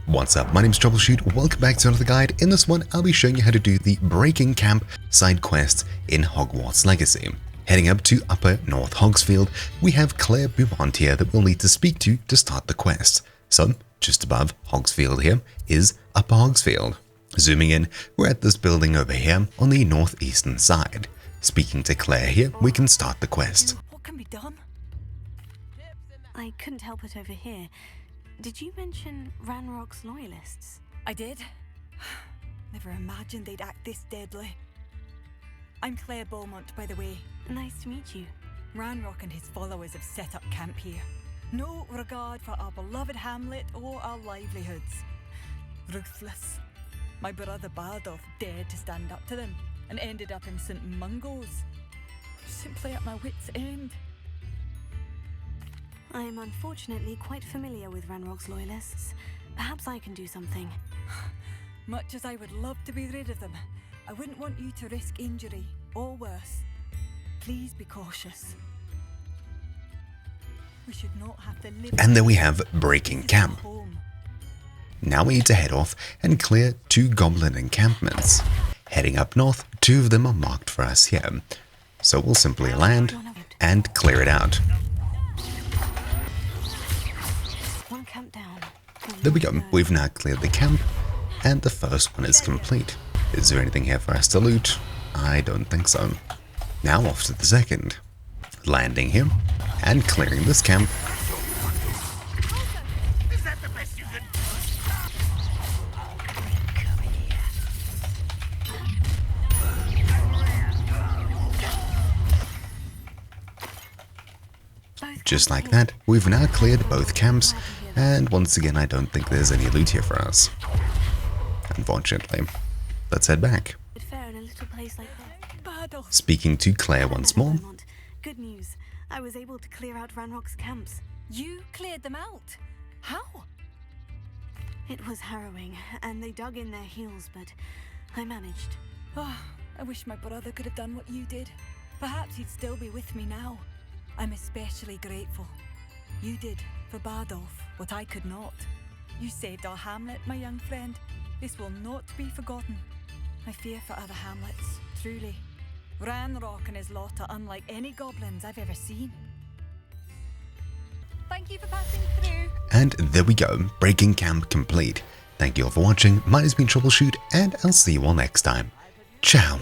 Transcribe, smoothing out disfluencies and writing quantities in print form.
What's up, my name's Troubleshoot, welcome back to another guide. In this one, I'll be showing you how to do the Breaking Camp side quest in Hogwarts Legacy. Heading up to Upper North Hogsfield, we have Claire Beaumont here that we'll need to speak to start the quest. So, just above Hogsfield here is Upper Hogsfield. Zooming in, we're at this building over here on the northeastern side. Speaking to Claire here, we can start the quest. What can be done? I couldn't help it over here. Did you mention Ranrock's loyalists? I did. Never imagined they'd act this deadly. I'm Claire Beaumont, by the way. Nice to meet you. Ranrock and his followers have set up camp here. No regard for our beloved hamlet or our livelihoods. Ruthless. My brother Bardolph dared to stand up to them and ended up in St. Mungo's. Simply at my wit's end. I am unfortunately quite familiar with Ranrock's loyalists. Perhaps I can do something. Much as I would love to be rid of them, I wouldn't want you to risk injury, or worse. Please be cautious. We should not have to live. And then we have Breaking Camp. Now we need to head off and clear 2 goblin encampments. Heading up north, 2 of them are marked for us here. So we'll simply land and clear it out. There we go, we've now cleared the camp, and the first one is complete. Is there anything here for us to loot? I don't think so. Now off to the second. Landing here, and clearing this camp. Just like that, we've now cleared both camps, and once again I don't think there's any loot here for us. Unfortunately. Let's head back. Speaking to Claire once more. Good news. I was able to clear out Ranrock's camps. You cleared them out? How? It was harrowing, and they dug in their heels, but I managed. Oh, I wish my brother could have done what you did. Perhaps he'd still be with me now. I'm especially grateful. You did, for Bardolph, what I could not. You saved our hamlet, my young friend. This will not be forgotten. I fear for other hamlets, truly. Ranrock and his lot are unlike any goblins I've ever seen. Thank you for passing through. And there we go, Breaking Camp complete. Thank you all for watching, mine has been Troubleshoot, and I'll see you all next time. Ciao!